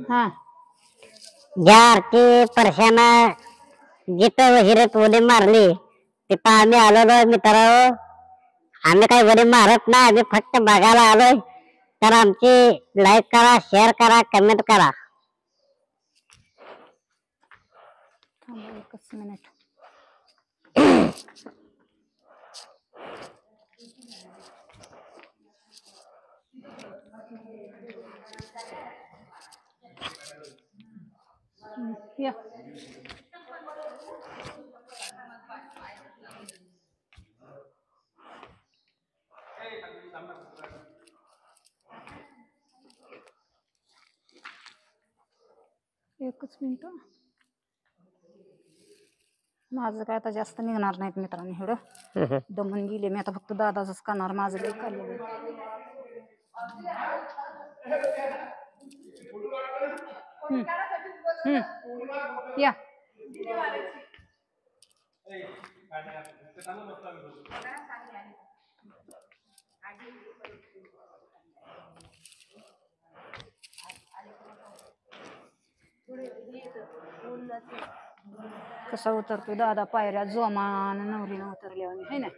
हा ज्या आरती परशानं जिथं विहिरीत उडी मारली तिथं आम्ही आलेलो मित्रांनो. आम्ही काही उडी मारत नाही, आम्ही फक्त बघायला आलोय. तर आमची लाईक करा, शेअर करा, कमेंट करा. थांबा एकच मिनिट. या एकच मिनिट. माझं काय आता जास्त निघणार नाहीत मित्रांनो. एवढं दमून गेले मी आता. फक्त दादाच करणार. माझं लई खाल्लेलं. या कसा उतरतोय दादा पायऱ्या जोमान नवरीनं उतरल्यावर है ना.